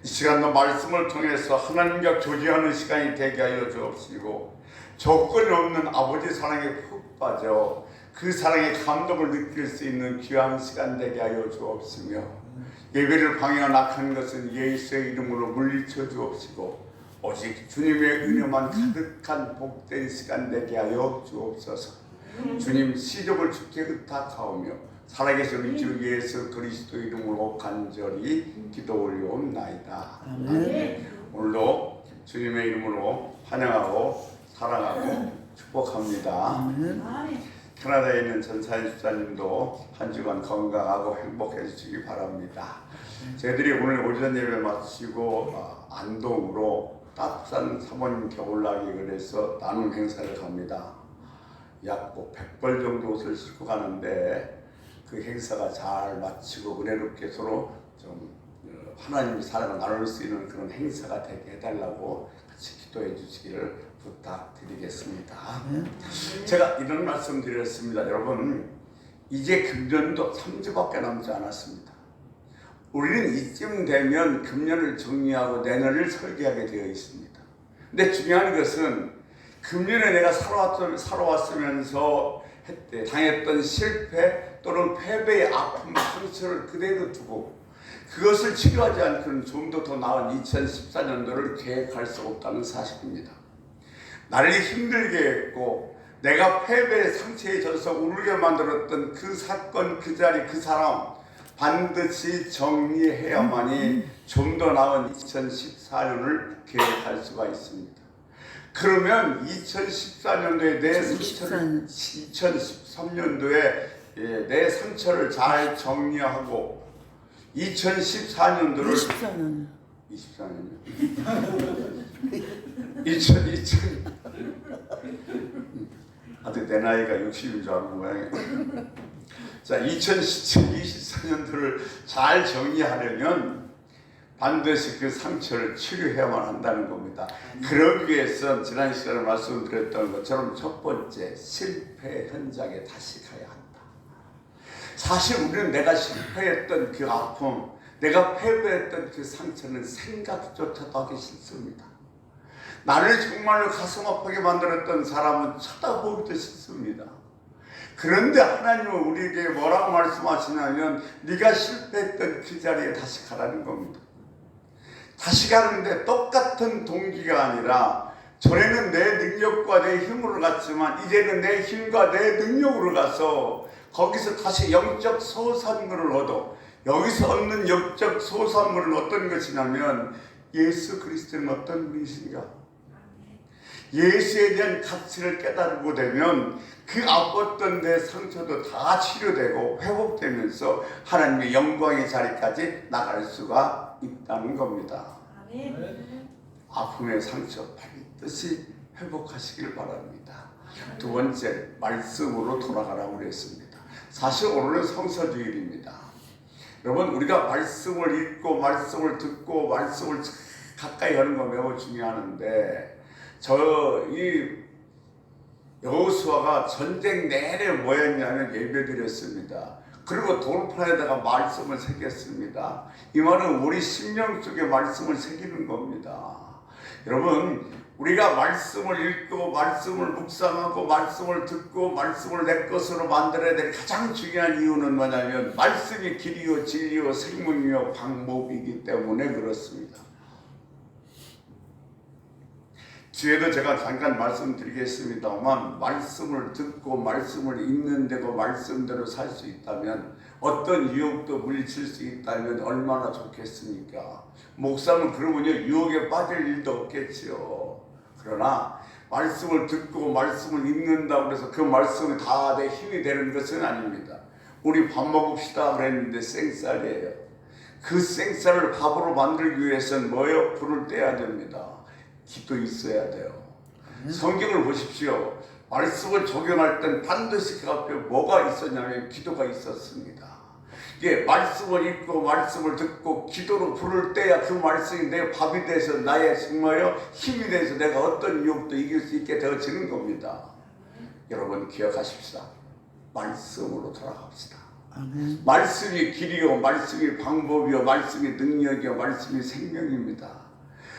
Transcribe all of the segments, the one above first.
이 시간도 말씀을 통해서 하나님과 교제하는 시간이 되게 하여 주옵시고, 조건이 없는 아버지 사랑에 푹 빠져 그 사랑의 감동을 느낄 수 있는 귀한 시간 되게 하여 주옵시며, 예배를 방해한 악한 것은 예수의 이름으로 물리쳐 주옵시고, 오직 주님의 은혜만 가득한 복된 시간 되게 하여 주옵소서. 주님 시족을 주께 의탁하오며 살아계신 우리 주 예수 그리스도 이름으로 간절히 기도 올려옵나이다. 아멘. 오늘도 주님의 이름으로 환영하고 사랑하고 축복합니다. 아멘. 캐나다에 있는 전사인 집사님도 한 주간 건강하고 행복해지시기 바랍니다. 저희들이 오늘 오전 예배 마치고 안동으로 따뜻한 사모님 겨울나기 그래서 나눔 행사를 갑니다. 약 100벌 정도 옷을 싣고 가는데 그 행사가 잘 마치고 은혜롭게 서로 좀 하나님의 사랑을 나눌 수 있는 그런 행사가 되게 해달라고 같이 기도해 주시기를 부탁드리겠습니다. 제가 이런 말씀 드렸습니다. 여러분, 이제 금년도 3주밖에 남지 않았습니다. 우리는 이쯤 되면 금년을 정리하고 내년을 설계하게 되어 있습니다. 근데 중요한 것은 금년에 내가 살아왔으면서 당했던 실패 또는 패배의 아픔, 상처를 그대로 두고 그것을 치료하지 않고는 좀 더 나은 2014년도를 계획할 수 없다는 사실입니다. 나를 힘들게 했고 내가 패배의 상처에 젖어서 울게 만들었던 그 사건, 그 자리, 그 사람 반드시 정리해야만이 좀 더 나은 2014년을 계획할 수가 있습니다. 그러면 2014년도에 내 상처를, 2013년도에 내 상처를 잘 정리하고 2014년도를 24년이요? 2000 아직 내 나이가 60인 줄 아는 모양이에요. 자, 2024년도를 잘 정리하려면 반드시 그 상처를 치료해야만 한다는 겁니다. 그러기 위해서 지난 시간에 말씀드렸던 것처럼 첫 번째, 실패 현장에 다시 가야 한다. 사실 우리는 내가 실패했던 그 아픔, 내가 패배했던 그 상처는 생각조차도 하기 싫습니다. 나를 정말로 가슴 아프게 만들었던 사람은 쳐다보기도 싫습니다. 그런데 하나님은 우리에게 뭐라고 말씀하시냐면 네가 실패했던 그 자리에 다시 가라는 겁니다. 다시 가는데 똑같은 동기가 아니라 전에는 내 능력과 내 힘으로 갔지만 이제는 내 힘과 내 능력으로 가서 거기서 다시 영적 소산물을 얻어. 여기서 얻는 영적 소산물은 어떤 것이냐면 예수 그리스도는 어떤 분이신가? 예수에 대한 가치를 깨달고 되면 그 아팠던 내 상처도 다 치료되고 회복되면서 하나님의 영광의 자리까지 나갈 수가 있다는 겁니다. 아멘. 아픔의 상처 반드시 회복하시길 바랍니다. 두 번째, 말씀으로 돌아가라고 그랬습니다. 사실 오늘은 성서주일입니다. 여러분, 우리가 말씀을 읽고 말씀을 듣고 말씀을 가까이 하는 거 매우 중요하는데 이 여호수아가 전쟁 내내 뭐 했냐면 예배드렸습니다. 그리고 돌판에다가 말씀을 새겼습니다. 이 말은 우리 심령 속에 말씀을 새기는 겁니다. 여러분, 우리가 말씀을 읽고 말씀을 묵상하고 말씀을 듣고 말씀을 내 것으로 만들어야 될 가장 중요한 이유는 뭐냐면 말씀이 길이요 진리요 생명이요 방법이기 때문에 그렇습니다. 뒤에도 제가 잠깐 말씀드리겠습니다만 말씀을 듣고 말씀을 읽는데도 말씀대로 살 수 있다면 어떤 유혹도 물리칠 수 있다면 얼마나 좋겠습니까? 목사는 그러면요 유혹에 빠질 일도 없겠지요. 그러나 말씀을 듣고 말씀을 읽는다고 해서 그 말씀이 다 내 힘이 되는 것은 아닙니다. 우리 밥 먹읍시다 그랬는데 생쌀이에요. 그 생쌀을 밥으로 만들기 위해서는 뭐예요? 불을 떼야 됩니다. 기도 있어야 돼요. 성경을 보십시오. 말씀을 적용할 땐 반드시 그 앞에 뭐가 있었냐면 기도가 있었습니다. 이게 말씀을 읽고 말씀을 듣고 기도로 불을 떼야 그 말씀이 내 밥이 돼서 나의 정말요 힘이 돼서 내가 어떤 유혹도 이길 수 있게 되어지는 겁니다. 여러분 기억하십시다. 말씀으로 돌아갑시다. 아멘. 말씀이 길이요, 말씀이 방법이요, 말씀이 능력이요, 말씀이 생명입니다.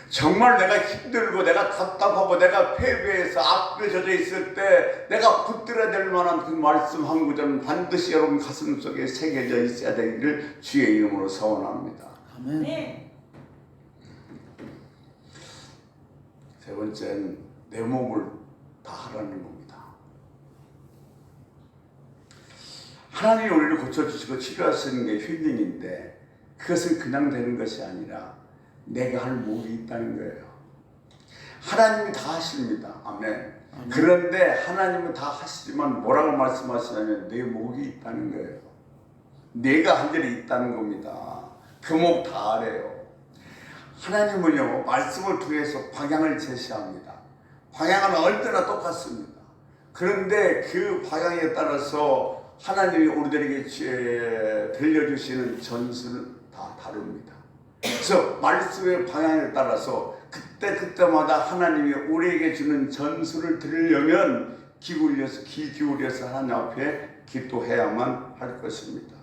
정말 내가 힘들고 내가 답답하고 내가 패배해서 앞에 젖어 있을 때 내가 붙들어야 될 만한 그 말씀 한 구절은 반드시 여러분 가슴 속에 새겨져 있어야 되기를 주의 이름으로 소원합니다. 아멘. 네. 세 번째는 내 몸을 다 하라는 겁니다. 하나님이 우리를 고쳐주시고 치료하시는 게 힐링인데 그것은 그냥 되는 것이 아니라 내가 할 목이 있다는 거예요. 하나님이 다 하십니다. 아멘. 그런데 하나님은 다 하시지만 뭐라고 말씀하시냐면 내 목이 있다는 거예요. 내가 할 일이 있다는 겁니다. 그 목 다 하래요. 하나님은요 말씀을 통해서 방향을 제시합니다. 방향은 언제나 똑같습니다. 그런데 그 방향에 따라서 하나님이 우리들에게 들려주시는 전술은 다 다릅니다. 그래서 말씀의 방향에 따라서 그때마다 하나님이 우리에게 주는 전술을 들으려면 귀 기울여서 하나님 앞에 기도해야만 할 것입니다.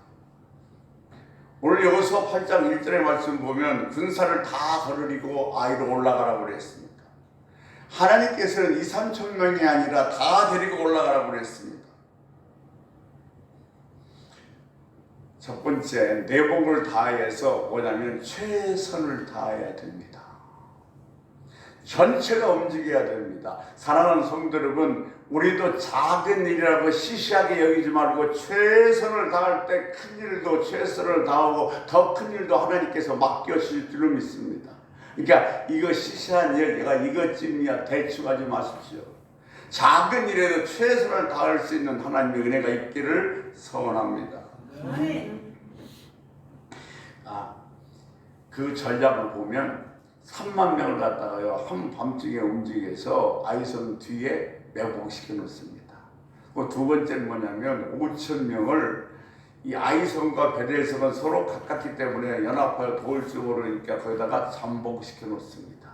오늘 여호수아 8장 1절의 말씀 보면 군사를 다 거느리고 아이로 올라가라고 그랬습니다. 하나님께서는 2-3천 명이 아니라 다 데리고 올라가라고 그랬습니다. 첫 번째, 내 몸을 다해서 뭐냐면 최선을 다해야 됩니다. 전체가 움직여야 됩니다. 사랑하는 성도 여러분, 우리도 작은 일이라고 시시하게 여기지 말고 최선을 다할 때 큰 일도 최선을 다하고 더 큰 일도 하나님께서 맡겨주실 줄로 믿습니다. 그러니까 이거 시시한 일, 내가 이것쯤이야 대충 하지 마십시오. 작은 일에도 최선을 다할 수 있는 하나님의 은혜가 있기를 소원합니다. 그 전략을 보면 3만 명을 갖다가요 한밤중에 움직여서 아이성 뒤에 매복시켜 놓습니다. 두 번째는 뭐냐면 5천 명을 이 아이성과 베델성은 서로 가깝기 때문에 연합하여 도울 줄 모르니까 거기다가 잠복시켜 놓습니다.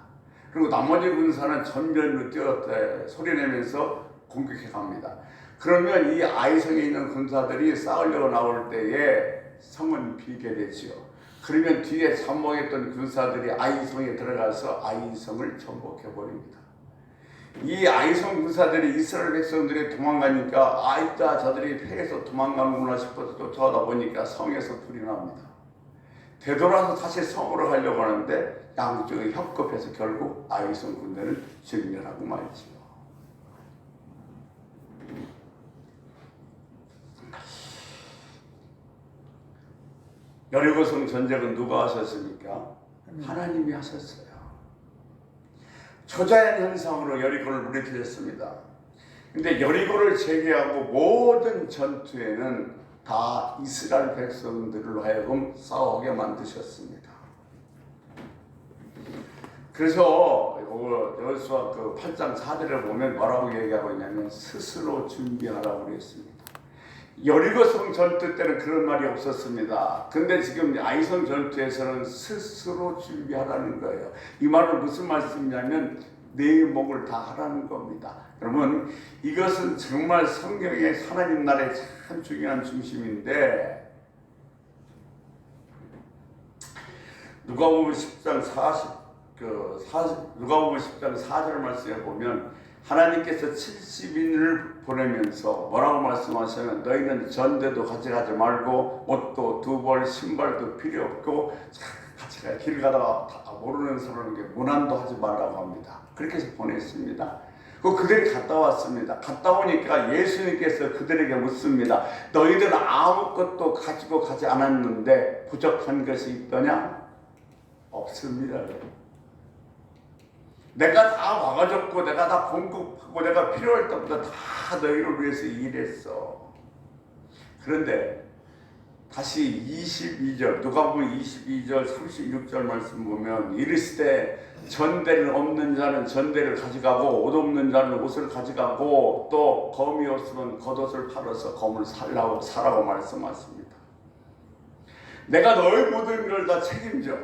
그리고 나머지 군사는 전면으로 뛰어 소리내면서 공격해 갑니다. 그러면 이 아이성에 있는 군사들이 싸우려고 나올 때에 성은 비게 되지요. 그러면 뒤에 잠복했던 군사들이 아이성에 들어가서 아이성을 전복해 버립니다. 이 아이성 군사들이 이스라엘 백성들이 도망가니까 아이다 저들이 패해서 도망가는구나 싶어서 쫓아오다 보니까 성에서 불이 납니다. 되돌아서 다시 성으로 가려고 하는데 양쪽이 협급해서 결국 아이성 군대는 진멸하고 말지요. 여리고성 전쟁은 누가 하셨습니까? 하나님이 하셨어요. 초자연 현상으로 여리고를 무너뜨렸습니다. 근데 여리고를 제외하고 모든 전투에는 다 이스라엘 백성들로 하여금 싸우게 만드셨습니다. 그래서 여호수아 8장 4절을 보면 뭐라고 얘기하고 있냐면 스스로 준비하라고 그랬습니다. 여리고성 전투 때는 그런 말이 없었습니다. 근데 지금 아이성 전투에서는 스스로 준비하라는 거예요. 이 말은 무슨 말씀이냐면 내 목을 다 하라는 겁니다. 여러분 이것은 정말 성경의 하나님 나라의 참 중요한 중심인데 누가복음 10장 4절 말씀에 보면 하나님께서 70인을 보내면서 뭐라고 말씀하시면 너희는 전대도 가져가지 말고 옷도 두 벌 신발도 필요 없고 같이 가 길 가다가 모르는 사람에게 문안도 하지 말라고 합니다. 그렇게 해서 보냈습니다. 그들이 갔다 왔습니다. 갔다 오니까 예수님께서 그들에게 묻습니다. 너희들은 아무것도 가지고 가지 않았는데 부족한 것이 있더냐? 없습니다. 내가 다 와가졌고 내가 다 공급하고 내가 필요할 때보다 다 너희를 위해서 일했어. 그런데 다시 22절 누가복음 22절 36절 말씀 보면 이르시되 전대를 없는 자는 전대를 가져가고 옷 없는 자는 옷을 가져가고 또 검이 없으면 겉옷을 팔아서 검을 사라고 말씀하십니다. 내가 너희 모든 걸 다 책임져.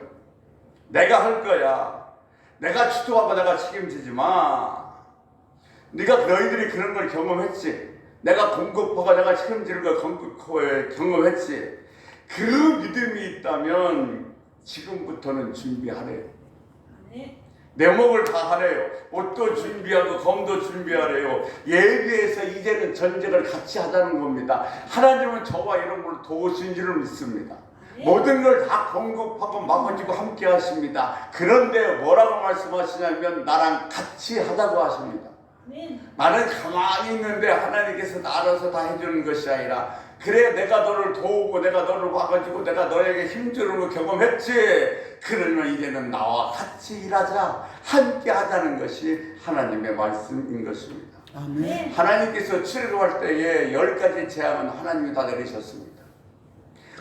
내가 할 거야. 내가 주도하고 내가 책임지지 마. 너희들이 그런 걸 경험했지. 내가 공급하고 내가 책임지는 걸 경험했지. 그 믿음이 있다면 지금부터는 준비하래요. 내 목을 다 하래요. 옷도 준비하고 검도 준비하래요. 예비해서 이제는 전쟁을 같이 하자는 겁니다. 하나님은 저와 여러분을 도우신 줄을 믿습니다. 모든 걸 다 공급하고 막아주고 함께 하십니다. 그런데 뭐라고 말씀하시냐면 나랑 같이 하자고 하십니다. 나는 가만히 있는데 하나님께서 알아서 다 해주는 것이 아니라 그래 내가 너를 도우고 내가 너를 와가지고 내가 너에게 힘주는 걸 경험했지. 그러면 이제는 나와 같이 일하자. 함께 하자는 것이 하나님의 말씀인 것입니다. 아멘. 하나님께서 출애굽할 때에 10가지 재앙은 하나님이 다 내리셨습니다.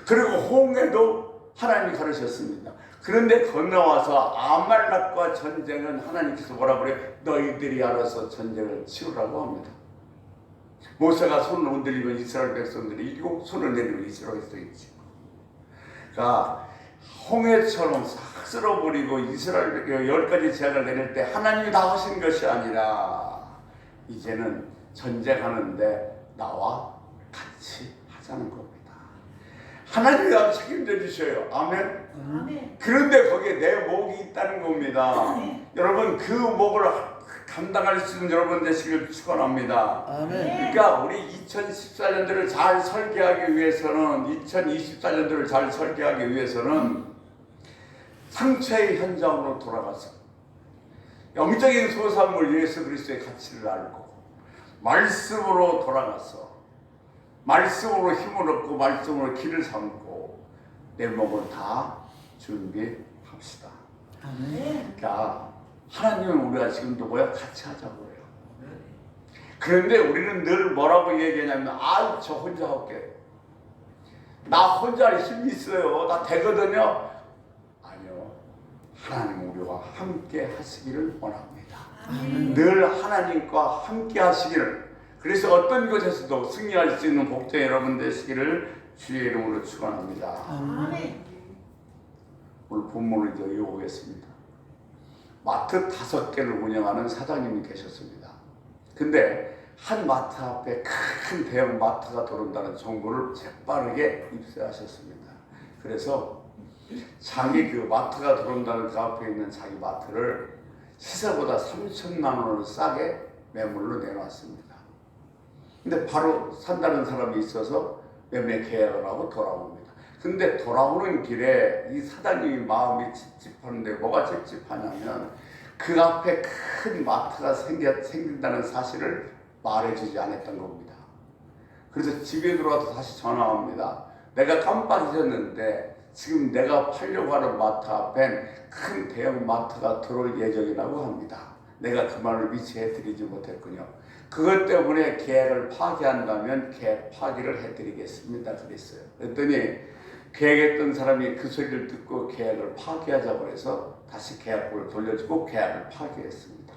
그리고 홍해도 하나님이 가르쳤습니다. 그런데 건너와서 아말렉과 전쟁은 하나님께서 뭐라 그래요? 너희들이 알아서 전쟁을 치우라고 합니다. 모세가 손을 흔들리면 이스라엘 백성들이 이기고 손을 내리면 이스라엘 백성이 이기고. 그러니까 홍해처럼 싹 쓸어버리고 이스라엘 10가지 재앙을 내릴 때 하나님이 다 하신 것이 아니라 이제는 전쟁하는데 나와 같이 하자는 겁니다. 하나님이 다 책임져 주셔요. 아멘. 아멘. 그런데 거기에 내 목이 있다는 겁니다. 여러분 그 목을 감당할 수 있는 여러분 되시길 축원합니다. 아멘. 그러니까 우리 2014년도를 잘 설계하기 위해서는 2024년도를 잘 설계하기 위해서는 상처의 현장으로 돌아가서 영적인 소산물 예수 그리스도의 가치를 알고 말씀으로 돌아가서 말씀으로 힘을 얻고 말씀으로 길을 삼고 내 목을 다 준비합시다. 아멘. 그러니까 하나님은 우리가 지금도 뭐야? 같이 하자고 해요. 그런데 우리는 늘 뭐라고 얘기하냐면 저 혼자 할게. 나 혼자 할 힘이 있어요. 나 되거든요. 아니요. 하나님 우리와 함께 하시기를 원합니다. 늘 하나님과 함께 하시기를. 그래서 어떤 곳에서도 승리할 수 있는 복된 여러분 되시기를 주의 이름으로 축원합니다. 아멘. 오늘 본문을 이제 이어보겠습니다. 마트 5개를 운영하는 사장님이 계셨습니다. 근데 한 마트 앞에 큰 대형 마트가 들어온다는 정보를 재빠르게 입수하셨습니다. 그래서 자기 그 마트가 들어온다는 그 앞에 있는 자기 마트를 시세보다 3천만 원을 싸게 매물로 내놨습니다. 근데 바로 산다는 사람이 있어서 매매 계약을 하고 돌아옵니다. 근데 돌아오는 길에 이 사장님이 마음이 찝찝한데 뭐가 찝찝하냐면 그 앞에 큰 마트가 생긴다는 사실을 말해주지 않았던 겁니다. 그래서 집에 들어와서 다시 전화합니다. 내가 깜빡 잊었는데 지금 내가 팔려고 하는 마트 앞엔 큰 대형 마트가 들어올 예정이라고 합니다. 내가 그 말을 미치해드리지 못했군요. 그것 때문에 계약을 파기한다면 계약 파기를 해드리겠습니다. 그랬어요. 그랬더니 계약했던 사람이 그 소리를 듣고 계약을 파기하자고 해서 다시 계약권을 돌려주고 계약을 파기했습니다.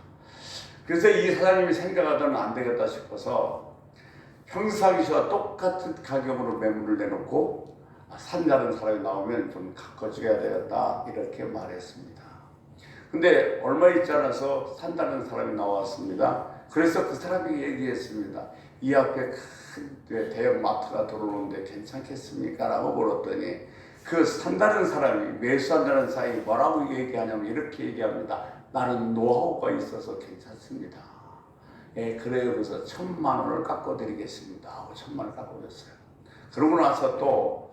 그래서 이 사장님이 생각하더니 안 되겠다 싶어서 평상시와 똑같은 가격으로 매물을 내놓고 산다는 사람이 나오면 좀 바꿔줘야 되겠다 이렇게 말했습니다. 근데 얼마 있지 않아서 산다는 사람이 나왔습니다. 그래서 그 사람이 얘기했습니다. 이 앞에 큰 대형 마트가 들어오는데 괜찮겠습니까? 라고 물었더니 그 산다는 사람이 매수한다는 사람이 뭐라고 얘기하냐면 이렇게 얘기합니다. 나는 노하우가 있어서 괜찮습니다. 예, 그래요. 그래서 1,000만 원을 깎아드리겠습니다 하고 1,000만 원을 깎아줬어요. 그러고 나서 또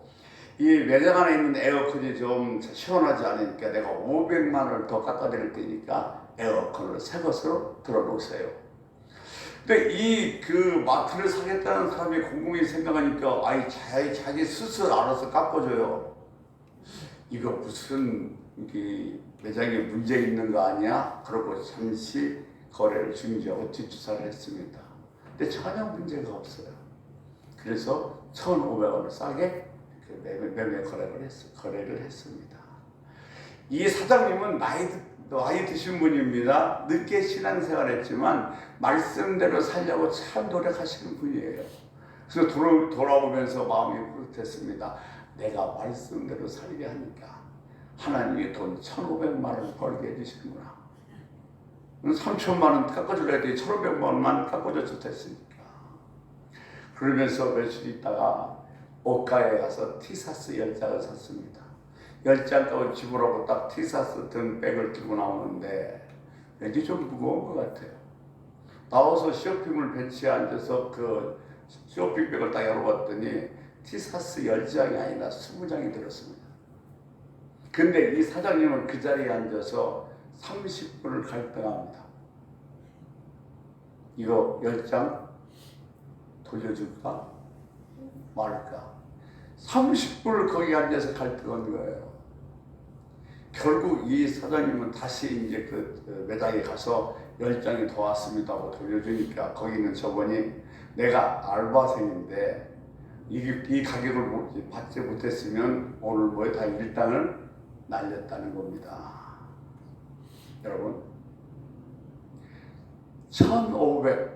이 매장 안에 있는 에어컨이 좀 시원하지 않으니까 내가 500만 원을 더 깎아드릴 테니까 에어컨을 새 것으로 들어놓으세요. 근데 이 그 마트를 사겠다는 사람이 곰곰이 생각하니까 자기 스스로 알아서 깎아줘요. 이거 무슨 매장에 문제 있는 거 아니야? 그러고 잠시 거래를 중지하고 뒷조사를 했습니다. 근데 전혀 문제가 없어요. 그래서 1,500원을 싸게 매매 거래를 했습니다. 이 사장님은 나이 드신 분입니다. 늦게 신앙생활했지만 말씀대로 살려고 참 노력하시는 분이에요. 그래서 돌아오면서 마음이 뿌듯했습니다. 내가 말씀대로 살게 하니까 하나님이 돈 1,500만 원을 벌게 해주시는구나. 3천만 원 깎아줄래 했더니 1,500만 원만 깎아줘도 됐으니까. 그러면서 며칠 있다가 옷가에 가서 티사스 10장을 샀습니다. 10장가고 집으로 오고 딱 티사스 든 백을 들고 나오는데 왠지 좀 무거운 것 같아요. 나와서 쇼핑몰 벤치에 앉아서 그 쇼핑백을 딱 열어봤더니 티사스 10장이 아니라 20장이 들었습니다. 근데 이 사장님은 그 자리에 앉아서 30분을 갈등합니다. 이거 10장 돌려줄까 말까? 30분을 거기 앉아서 갈등한 거예요. 결국 이 사장님은 다시 이제 그 매장에 가서 10장이 더 왔습니다 하고 돌려주니까 거기 있는 저분이 내가 알바생인데 이 가격을 받지 못했으면 오늘 뭐에 다 일당을 날렸다는 겁니다. 여러분 1,500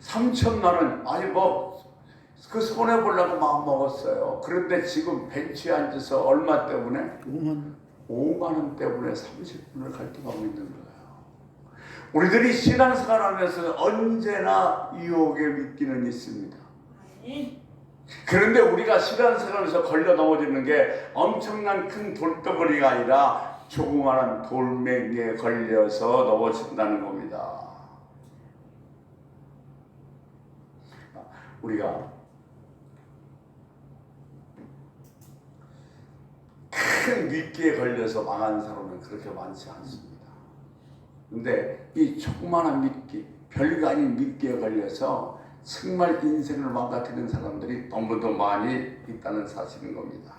3천만 원 아니 뭐 그 손해 보려고 마음 먹었어요. 그런데 지금 벤치에 앉아서 얼마 때문에 5만 원 때문에 30분을 갈등하고 있는 거예요. 우리들이 신앙생활하면서 언제나 유혹에 믿기는 있습니다. 그런데 우리가 신앙생활에서 걸려 넘어지는 게 엄청난 큰 돌덩어리가 아니라 조그마한 돌멩이에 걸려서 넘어진다는 겁니다. 우리가 큰 미끼에 걸려서 망한 사람은 그렇게 많지 않습니다. 근데 이 조그마한 미끼, 별거 아닌 미끼에 걸려서 정말 인생을 망가뜨리는 사람들이 너무도 많이 있다는 사실인 겁니다.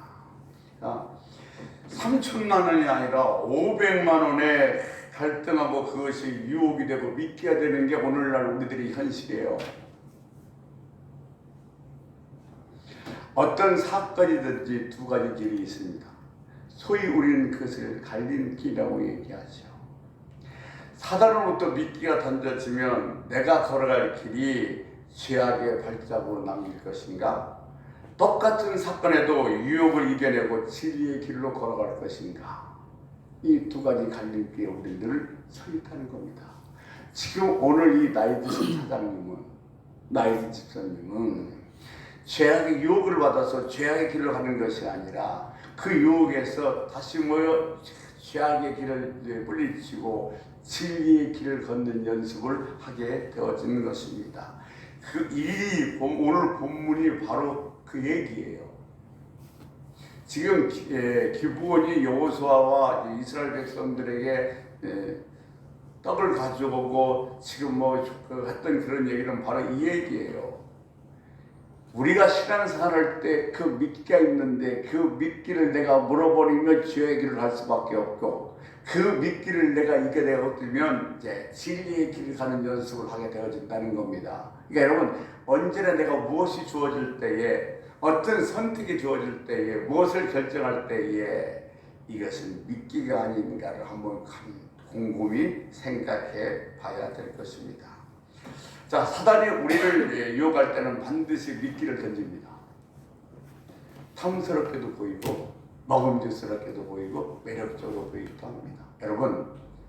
3천만 원이 아니라 500만 원에 갈등하고 그것이 유혹이 되고 미끼가 되는 게 오늘날 우리들의 현실이에요. 어떤 사건이든지 두 가지 길이 있습니다. 소위 우리는 그것을 갈림길이라고 얘기하죠. 사단으로부터 미끼가 던져지면 내가 걸어갈 길이 죄악의 발자국으로 남길 것인가? 똑같은 사건에도 유혹을 이겨내고 진리의 길로 걸어갈 것인가? 이 두 가지 갈림길에 우리는 늘 서 있다는 겁니다. 지금 오늘 이 나이 드신 사장님은, 나이 든 집사님은 죄악의 유혹을 받아서 죄악의 길을 가는 것이 아니라 그 유혹에서 다시 모여 죄악의 길을 물리치고 진리의 길을 걷는 연습을 하게 되어지는 것입니다. 오늘 본문이 바로 그 얘기예요. 지금 기브온이 여호수아와 이스라엘 백성들에게 떡을 가져오고 지금 했던 그런 얘기는 바로 이 얘기예요. 우리가 신앙생활할 때 그 미끼가 있는데 그 미끼를 내가 물어버리면 죄의 길을 갈 수밖에 없고 그 미끼를 내가 이겨내면 이제 진리의 길을 가는 연습을 하게 되어진다는 겁니다. 그러니까 여러분 언제나 내가 무엇이 주어질 때에 어떤 선택이 주어질 때에 무엇을 결정할 때에 이것은 미끼가 아닌가를 한번 곰곰이 생각해 봐야 될 것입니다. 자, 사단이 우리를 유혹할 때는 반드시 미끼를 던집니다. 탐스럽게도 보이고 먹음직스럽게도 보이고 매력적으로 보이기도 합니다. 여러분,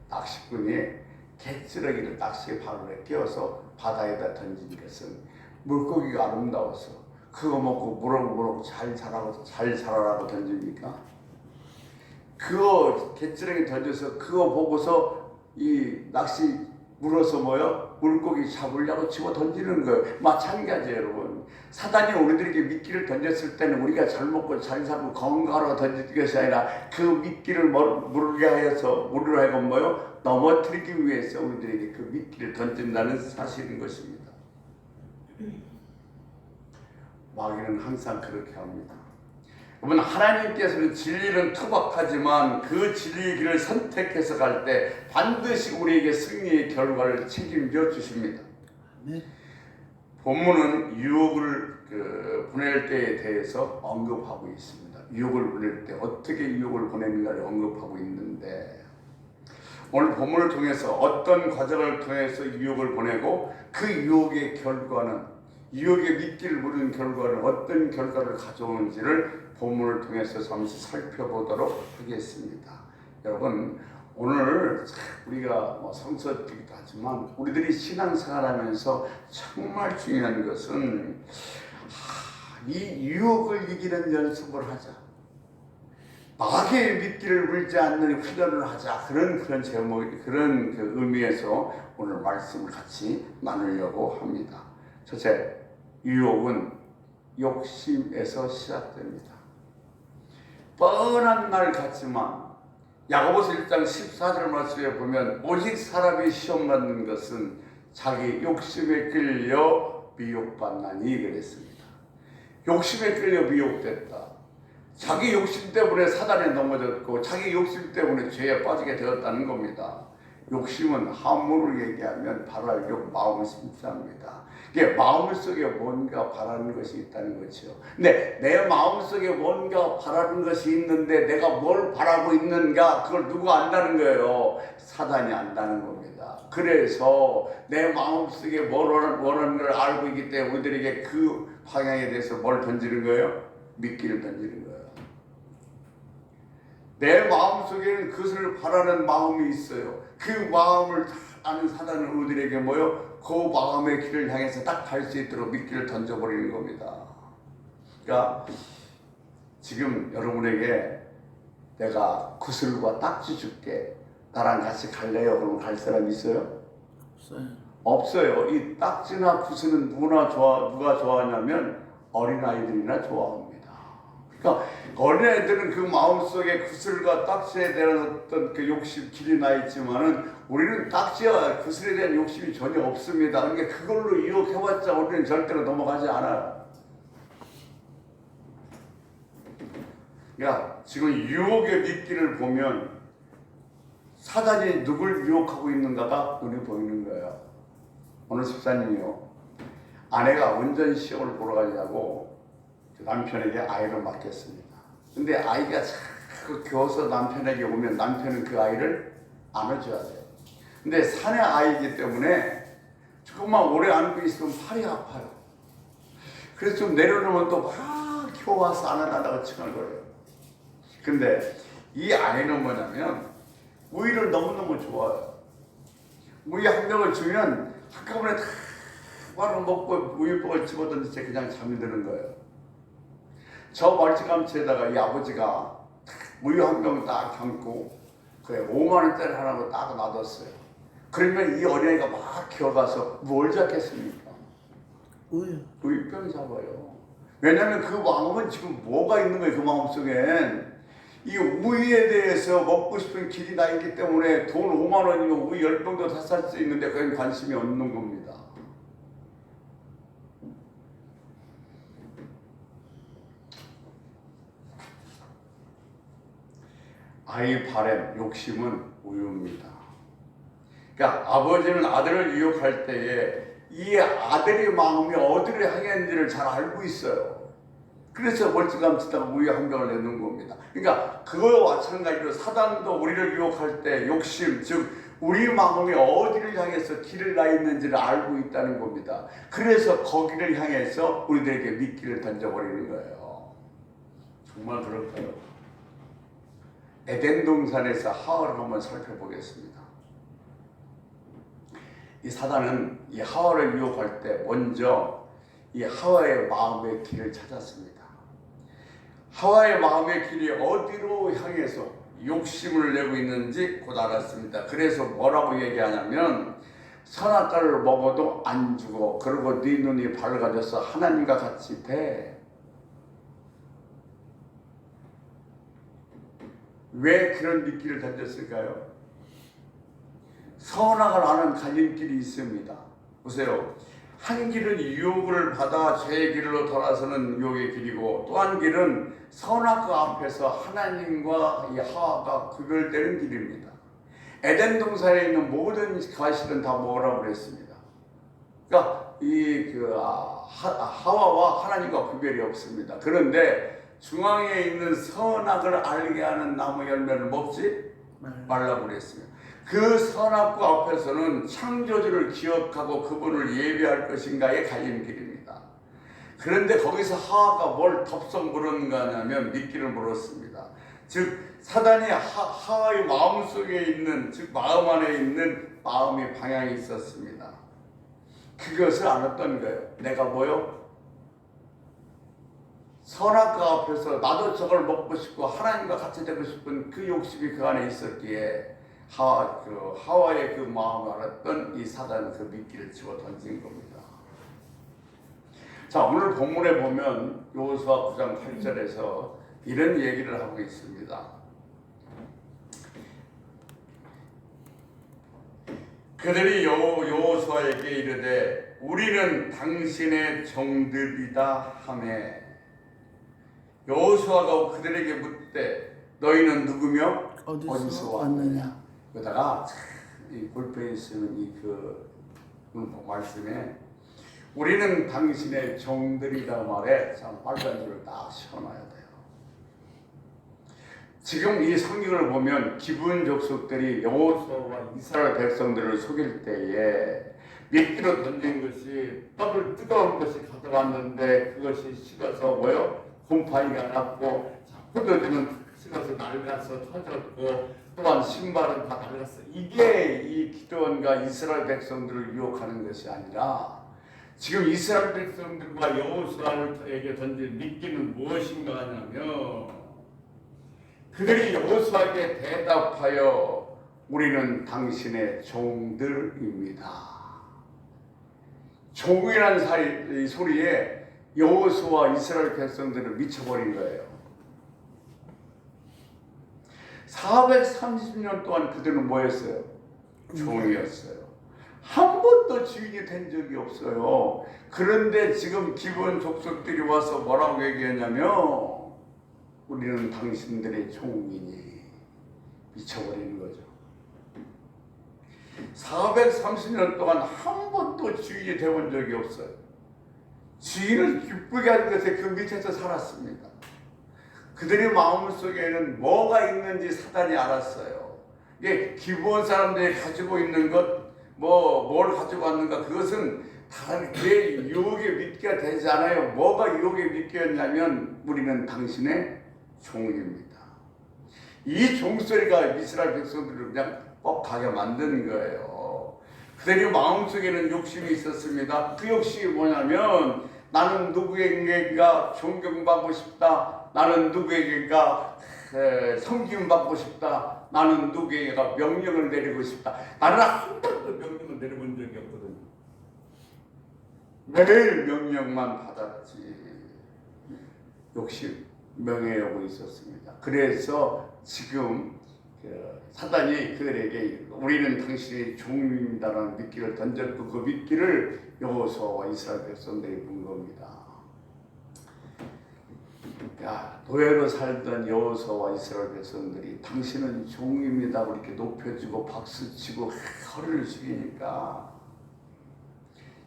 낚시꾼이 개쓰레기를 낚시의 바늘에 끼워서 바다에다 던진 것은 물고기가 아름다워서 그거 먹고 무럭무럭 잘 자라라고 던집니까? 그거 개쓰레기 던져서 그거 보고서 이 낚시 물어서 물고기 잡으려고 집어 던지는 거예요. 마찬가지예요, 여러분. 사단이 우리들에게 미끼를 던졌을 때는 우리가 잘 먹고 잘 살고 건강하라고 던진 것이 아니라 그 미끼를 물게 하여서 우리로 하여금 넘어뜨리기 위해서 우리들에게 그 미끼를 던진다는 사실인 것입니다. 마귀는 항상 그렇게 합니다. 여러분, 하나님께서는 진리는 투박하지만 그 진리의 길을 선택해서 갈 때 반드시 우리에게 승리의 결과를 책임져 주십니다. 네. 본문은 유혹을 보낼 때에 대해서 언급하고 있습니다. 유혹을 보낼 때 어떻게 유혹을 보내는가를 언급하고 있는데 오늘 본문을 통해서 어떤 과정을 통해서 유혹을 보내고 그 유혹의 결과는 유혹의 미끼를 물은 결과는 어떤 결과를 가져오는지를 본문을 통해서 잠시 살펴보도록 하겠습니다. 여러분, 오늘 우리가 뭐 성서이기도 하지만 우리들이 신앙생활하면서 정말 중요한 것은 이 유혹을 이기는 연습을 하자. 마귀의 미끼를 물지 않는 훈련을 하자. 그런 제목, 그런 그 의미에서 오늘 말씀을 같이 나누려고 합니다. 첫째, 유혹은 욕심에서 시작됩니다. 뻔한 말 같지만 야고보서 1장 14절 말씀에 보면 오직 사람이 시험 받는 것은 자기 욕심에 끌려 미혹받나니 그랬습니다. 욕심에 끌려 미혹됐다. 자기 욕심 때문에 사단에 넘어졌고 자기 욕심 때문에 죄에 빠지게 되었다는 겁니다. 욕심은 함부로 얘기하면 바랄 마음을 심사합니다. 이게 마음속에 뭔가 바라는 것이 있다는 거죠. 근데 내 마음속에 뭔가 바라는 것이 있는데 내가 뭘 바라고 있는가 그걸 누가 안다는 거예요? 사단이 안다는 겁니다. 그래서 내 마음속에 뭘 원하는 걸 알고 있기 때문에 우리들에게 그 방향에 대해서 뭘 던지는 거예요? 미끼를 던지는 거예요. 내 마음속에는 그것을 바라는 마음이 있어요. 그 마음을 아는 사단은 우리들에게 뭐요? 그 마음의 길을 향해서 딱 갈 수 있도록 미끼를 던져버리는 겁니다. 그러니까 지금 여러분에게 내가 구슬과 딱지 줄게. 나랑 같이 갈래요? 그러면 갈 사람 있어요? 없어요. 없어요. 이 딱지나 구슬은 누가 좋아하냐면 어린아이들이나 좋아합니다. 그러니까 어린아이들은 그 마음속에 구슬과 딱지에 대한 어떤 그 욕심 길이 나 있지만은 우리는 딱지와 구슬에 대한 욕심이 전혀 없습니다. 그러니까 그걸로 유혹해봤자 우리는 절대로 넘어가지 않아요. 그러니까 지금 유혹의 미끼를 보면 사단이 누굴 유혹하고 있는가가 눈에 보이는 거예요. 어느 집사님이요. 아내가 운전 시험을 보러 가려고 남편에게 아이를 맡겼습니다. 근데 아이가 자꾸 겨워서 남편에게 오면 남편은 그 아이를 안아줘야 돼요. 근데 사내 아이이기 때문에 조금만 오래 안고 있으면 팔이 아파요. 그래서 좀 내려놓으면 또 막 겨워서 안아달라고 칭얼거려요. 근데 이 아이는 뭐냐면 우유를 너무너무 좋아해요. 우유 한 병을 주면 한꺼번에 다 바로 먹고 우유병을 집어던질 때 그냥 잠이 드는 거예요. 저 멀찌감치에다가 이 아버지가 우유 한 병 딱 담고 그래 5만 원짜리 하나로 딱 놔뒀어요. 그러면 이 어린아이가 막 기어가서 뭘 잡겠습니까? 우유병 잡아요. 왜냐하면 그 마음은 지금 뭐가 있는 거예요. 그 마음속엔 이 우유에 대해서 먹고 싶은 길이 나 있기 때문에 돈 5만 원이면 우유 10병도 다 살 수 있는데 그건 관심이 없는 겁니다. 아이 바램, 욕심은 우유입니다. 그러니까 아버지는 아들을 유혹할 때에 이 아들의 마음이 어디를 향했는지를 잘 알고 있어요. 그래서 멀찌감치다가 우유 한 병을 내는 겁니다. 그러니까 그거와 마찬가지로 사단도 우리를 유혹할 때 욕심, 즉 우리 마음이 어디를 향해서 길을 나 있는지를 알고 있다는 겁니다. 그래서 거기를 향해서 우리들에게 미끼를 던져버리는 거예요. 정말 그럴까요? 에덴 동산에서 하와를 한번 살펴보겠습니다. 이 사단은 이 하와를 유혹할 때 먼저 이 하와의 마음의 길을 찾았습니다. 하와의 마음의 길이 어디로 향해서 욕심을 내고 있는지 곧 알았습니다. 그래서 뭐라고 얘기하냐면 선악과를 먹어도 안 죽어. 그리고 네 눈이 밝아져서 하나님과 같이 돼. 왜 그런 미끼를 던졌을까요? 선악을 아는 갈림길이 있습니다. 보세요. 한 길은 유혹을 받아 죄의 길로 돌아서는 유혹의 길이고 또 한 길은 선악과 앞에서 하나님과 이 하와가 구별되는 길입니다. 에덴 동산에 있는 모든 과실은 다 뭐라고 그랬습니다. 그러니까 하와와 하나님과 구별이 없습니다. 그런데 중앙에 있는 선악을 알게 하는 나무 열매를 먹지 말라고 그랬습니다. 그 선악과 앞에서는 창조주를 기억하고 그분을 예배할 것인가의 갈림길입니다. 그런데 거기서 하와가 뭘 덥석 물었는가 하면 미끼를 물었습니다. 즉 사단이 하와의 마음 속에 있는, 즉 마음 안에 있는 마음의 방향이 있었습니다. 그것을 알았던 거예요. 내가 뭐요? 선악과 앞에서 나도 저걸 먹고 싶고 하나님과 같이 되고 싶은 그 욕심이 그 안에 있었기에 하와의 그 마음을 알았던 이 사단은 그 미끼를 집어 던진 겁니다. 자, 오늘 본문에 보면 여호수아 9장 8절에서 이런 얘기를 하고 있습니다. 그들이 여호수아에게 이르되 우리는 당신의 종들이다 하매 여호수아가 그들에게 묻되 너희는 누구며 어디서 왔느냐. 그러다가 이 골프에 있으면 이그 말씀에 우리는 당신의 종들이다 말에 참 빨간 줄을 딱 씌워놔야 돼요. 지금 이 성경을 보면 기브온 족속들이 여호수아와 이스라엘 백성들을 속일 때에 미끼로 던진 것이 떡을 뜨거운 것이 가져왔는데 그것이 식어서 뭐요? 곰팡이가 났고 포도주는 식어서 낡아서 터졌고 또한 신발은 다 낡았어. 이게 이 기드온과 이스라엘 백성들을 유혹하는 것이 아니라 지금 이스라엘 백성들과 여호수아에게 던진 미끼는 무엇인가 하냐면 그들이 여호수아에게 대답하여 우리는 당신의 종들입니다. 종이라는 소리에 여호수아와 이스라엘 백성들을 미쳐버린 거예요. 430년 동안 그들은 뭐였어요? 종이었어요. 한 번도 주인이 된 적이 없어요. 그런데 지금 기브온 족속들이 와서 뭐라고 얘기했냐면 우리는 당신들의 종이니 미쳐버리는 거죠. 430년 동안 한 번도 주인이 되어본 적이 없어요. 주인을 기쁘게 하는 것에 그 밑에서 살았습니다. 그들의 마음속에는 뭐가 있는지 사단이 알았어요. 이게 기브온 사람들이 가지고 있는 것, 뭘 가지고 왔는가, 그것은 다 그의 유혹의 미끼가 되지 않아요. 뭐가 유혹의 미끼였냐면 우리는 당신의 종입니다. 이 종소리가 이스라엘 백성들을 그냥 뻑하게 만드는 거예요. 그들의 마음속에는 욕심이 있었습니다. 그 욕심이 뭐냐면 나는 누구에게가 존경받고 싶다. 나는 누구에게가 섬김받고 싶다. 나는 누구에게가 명령을 내리고 싶다. 나는 한 번도 명령을 내려본 적이 없거든요. 매일 명령만 받았지. 욕심, 명예욕이 있었습니다. 그래서 지금 사단이 그들에게 우리는 당신의 종입니다라는 미끼를 던졌고 그 미끼를 여호수아와 이스라엘 백성들이 본 겁니다. 노예로 살던 여호수아와 이스라엘 백성들이 당신은 종입니다 이렇게 높여주고 박수치고 허리를 숙이니까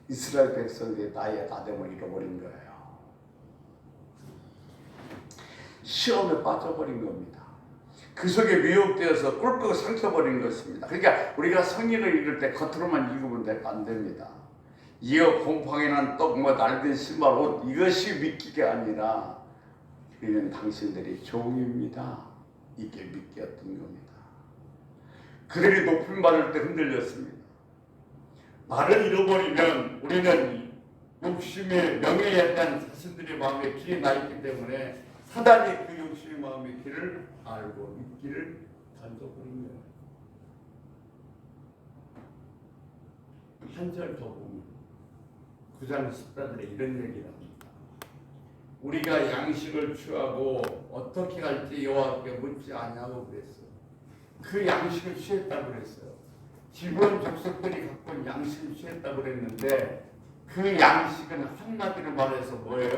이스라엘 백성들이 나의 나됨을 잃어버린 거예요. 시험에 빠져버린 겁니다. 그 속에 미혹되어서 꿀꺽 삼켜버린 것입니다. 그러니까 우리가 성경을 읽을 때 겉으로만 읽으면 안 됩니다. 이어 곰팡이 난 떡, 낡은 신발, 옷, 이것이 미끼가 아니라 우리는 당신들이 종입니다. 이게 미끼였던 겁니다. 그들이 높임 받을 때 흔들렸습니다. 나를 잃어버리면 우리는 욕심의 명예에 대한 자신들의 마음에 길이 나 있기 때문에 사단이 그 욕심의 마음의 길을 알고 미끼를 던져버린 거예요. 한 절 더 보면 9장 14절에 이런 얘기를 합니다. 우리가 양식을 취하고 어떻게 할지 여호와께 묻지 아니하고 그랬어요. 그 양식을 취했다고 그랬어요. 기브온 족속들이 갖고 온 양식을 취했다고 그랬는데 그 양식은 한마디로 말해서 뭐예요?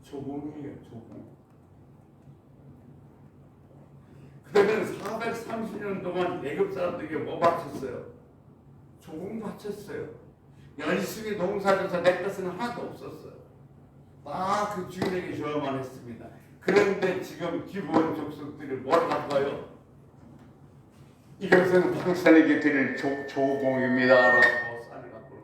조공이에요. 조공. 그들은 430년 동안 애굽 사람들에게 뭐 바쳤어요? 조공 바쳤어요. 열심히 농사져서 내 것은 하나도 없었어요. 다 그 주인에게 줘야만 했습니다. 그런데 지금 기브온 족속들이 뭘 갖고요? 이것은 당신에게 드릴 조공입니다 라고 쌀을 갖고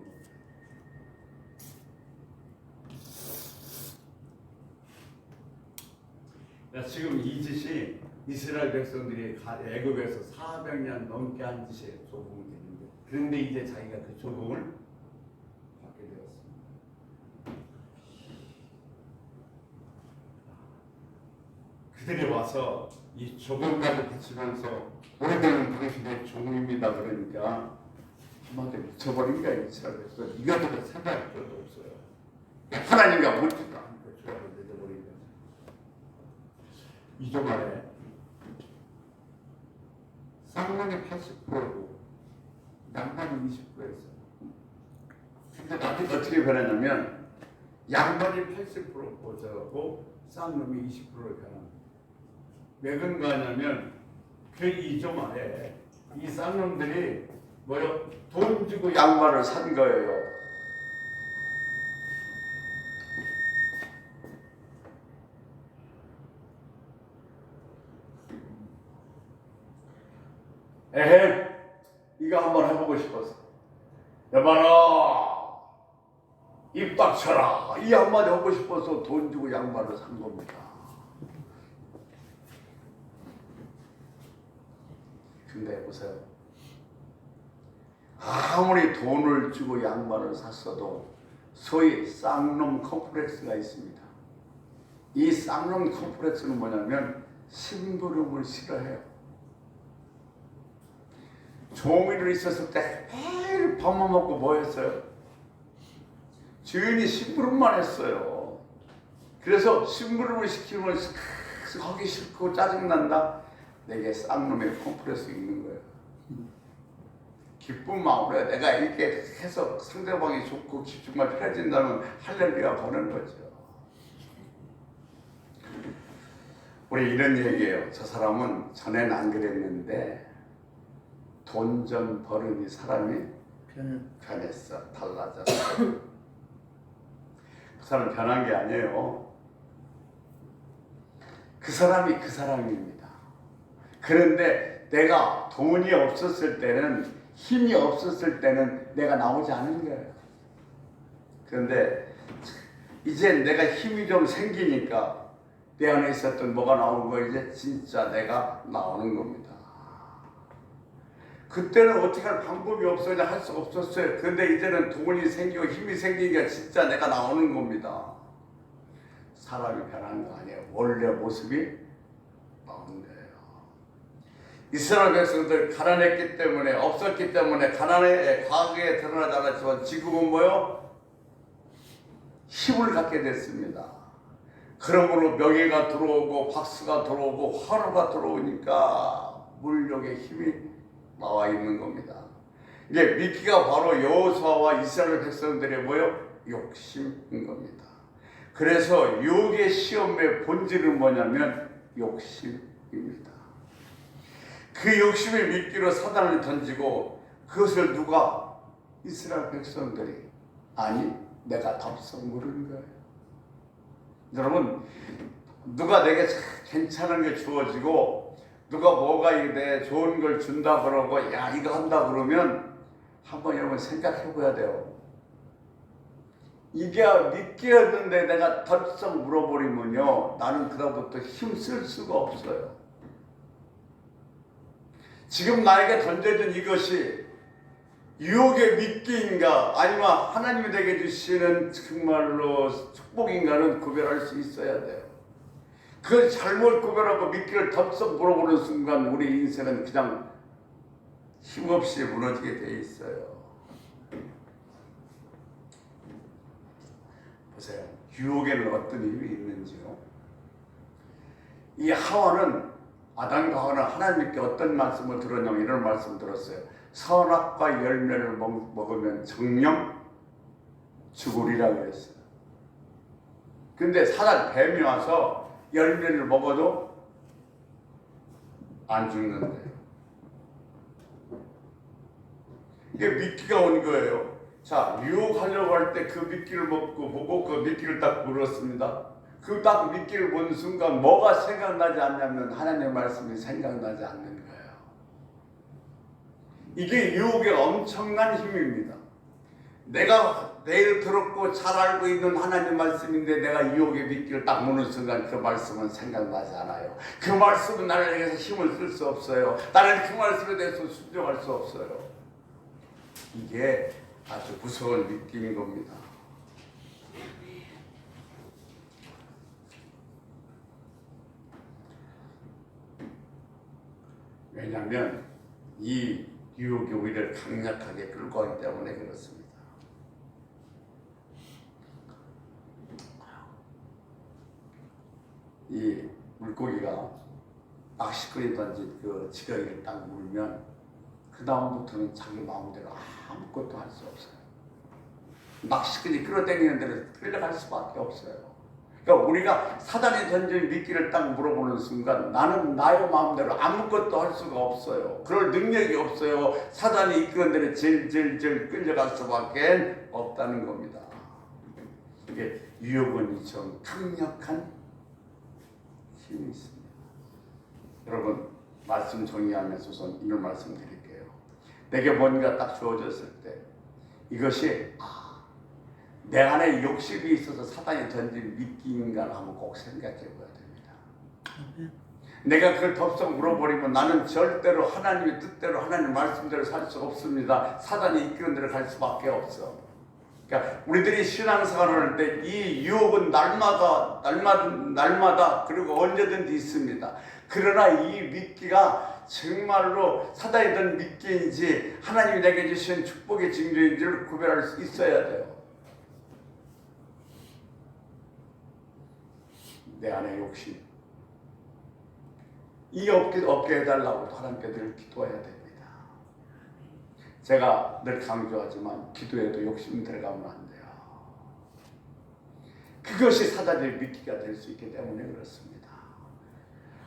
옵니다. 지금 이 짓이 이스라엘 백성들이 애굽에서 400년 넘게 한 짓에 조공이 되는데, 그런데 이제 자기가 그 조공을 받게 되었습니다. 그들이 와서 이 조공까지 바치면서 오래되는 당신의 종입니다 그러니까 한마디로 미쳐버린 거야. 이스라엘 백성 이거보다 생각할 필요도 없어요. 하나님과 묻지도 않고 조각을 내버린 거죠. 이 조말에 쌍놈이 80%고 양반이 20%였어요. 근데 나중에 어떻게 변했냐면 양반이 80% 보자고 쌍놈이 20%를 변합니다. 왜 그런가냐면 그 이조말에 이 쌍놈들이 뭐요? 돈 주고 양반을 산 거예요. 에헤, 이거 한번 해보고 싶었어. 여봐라, 입 닥쳐라. 이 한마디 하고 싶어서 돈 주고 양반을 산 겁니다. 근데 보세요. 아무리 돈을 주고 양반을 샀어도 소위 쌍놈 컴플렉스가 있습니다. 이 쌍놈 컴플렉스는 뭐냐면 심부름을 싫어해요. 종일로 있었을 때 매일 밥만 먹고 뭐 했어요? 주인이 심부름만 했어요. 그래서 심부름을 시키면 하기 싫고 짜증난다. 내게 쌍놈의 컴플렉스 있는 거예요. 기쁜 마음으로 내가 이렇게 해서 상대방이 좋고 정말 편해진다면 할렐루야 보는 거죠. 우리 이런 얘기예요. 저 사람은 전에는 안 그랬는데 돈 좀 버는 이 사람이 변했어. 달라졌어. 그 사람 변한 게 아니에요. 그 사람이 그 사람입니다. 그런데 내가 돈이 없었을 때는, 힘이 없었을 때는 내가 나오지 않은 거예요. 그런데 이제 내가 힘이 좀 생기니까 내 안에 있었던 뭐가 나오는 거예요. 이제 진짜 내가 나오는 겁니다. 그때는 어떻게 할 방법이 없어요. 할 수 없었어요. 그런데 이제는 돈이 생기고 힘이 생기니까 진짜 내가 나오는 겁니다. 사람이 변한 거 아니에요. 원래 모습이 나오는 거예요. 이스라엘 백성들 가난했기 때문에, 없었기 때문에 가난의 과거에 드러나지 않았지만 지금은 뭐요? 힘을 갖게 됐습니다. 그러므로 명예가 들어오고 박수가 들어오고 화로가 들어오니까 물욕의 힘이 나와 있는 겁니다. 이게 미키가 바로 여호수아와 이스라엘 백성들의 뭐요? 욕심인 겁니다. 그래서 유혹의 시험의 본질은 뭐냐면 욕심입니다. 그 욕심의 미끼로 사단을 던지고 그것을 누가? 이스라엘 백성들이, 아니 내가 답성 물은 거예요. 여러분, 누가 내게 괜찮은 게 주어지고 누가 뭐가 내 좋은 걸 준다 그러고 야 이거 한다 그러면 한번 여러분 생각해 봐야 돼요. 이게 미끼였는데 내가 덜썩 물어버리면요, 나는 그다음부터 힘쓸 수가 없어요. 지금 나에게 던져진 이것이 유혹의 미끼인가 아니면 하나님이 내게 주시는 정말로 축복인가는 구별할 수 있어야 돼요. 그걸 잘못 구별하고 미끼를 덥석 물어보는 순간 우리 인생은 그냥 힘없이 무너지게 돼 있어요. 보세요. 유혹에는 어떤 힘이 있는지요. 이 하와는, 아담과 하와는 하나님께 어떤 말씀을 들었냐면 이런 말씀 들었어요. 선악과 열매를 먹으면 정령 죽으리라 그랬어요. 근데 사단 뱀이 와서 열매를 먹어도 안 죽는데요. 이게 미끼가 온 거예요. 자, 유혹하려고 할 때 그 미끼를 먹고 보고 그 미끼를 딱 물었습니다. 그 딱 미끼를 본 순간 뭐가 생각나지 않냐면 하나님의 말씀이 생각나지 않는 거예요. 이게 유혹의 엄청난 힘입니다. 내가 내일 들었고 잘 알고 있는 하나님 말씀인데 내가 유혹의 미끼를 딱 무는 순간 그 말씀은 생각나지 않아요. 그 말씀은 나를 향해서 힘을 쓸 수 없어요. 나는 그 말씀에 대해서 순종할 수 없어요. 이게 아주 무서운 느낌인 겁니다. 왜냐하면 이 유혹이 우리를 강력하게 끌고 가기 때문에 그렇습니다. 이 물고기가 낚시꾼이 던진 그 지렁이를 딱 물면 그 다음부터는 자기 마음대로 아무것도 할 수 없어요. 낚시꾼이 끌어당기는 대로 끌려갈 수밖에 없어요. 그러니까 우리가 사단이 던진 미끼를 딱 물어보는 순간 나는 나의 마음대로 아무것도 할 수가 없어요. 그럴 능력이 없어요. 사단이 이끄는 대로 질질질 끌려갈 수밖에 없다는 겁니다. 이게 유혹은 이처럼 강력한 힘이 있습니다. 여러분 말씀 정리하면서 우선 이런 말씀 드릴게요. 내게 뭔가 딱 주어졌을 때 이것이 내 안에 욕심이 있어서 사단이 던진 미끼인가 한번 꼭 생각해 봐야 됩니다. 내가 그걸 덥석 물어버리면 나는 절대로 하나님의 뜻대로 하나님 말씀대로 살 수 없습니다. 사단이 이끄는 대로 갈 수밖에 없어. 그러니까 우리들이 신앙생활을 할 때 이 유혹은 날마다 그리고 언제든지 있습니다. 그러나 이 미끼가 정말로 사단이 던 미끼인지 하나님이 내게 주신 축복의 징조인지를 구별할 수 있어야 돼요. 내 안에 욕심 이 없게 해달라고 하나님께 늘 기도해야 됩니다. 제가 늘 강조하지만 기도에도 욕심 들어가면 안 돼요. 그것이 사단의 미끼가 될 수 있기 때문에 그렇습니다.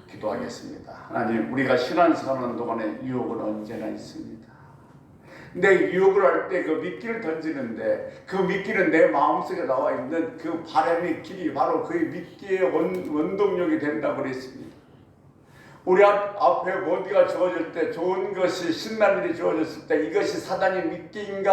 기도하겠습니다. 하나님, 우리가 신앙생활하는 동안에 유혹은 언제나 있습니다. 근데 유혹을 할 때 그 미끼를 던지는데 그 미끼는 내 마음속에 나와 있는 그 바람의 길이 바로 그 미끼의 원동력이 된다고 그랬습니다. 우리 앞에 어디가 주어질 때 좋은 것이 신난 일이 주어졌을 때 이것이 사단의 미끼인가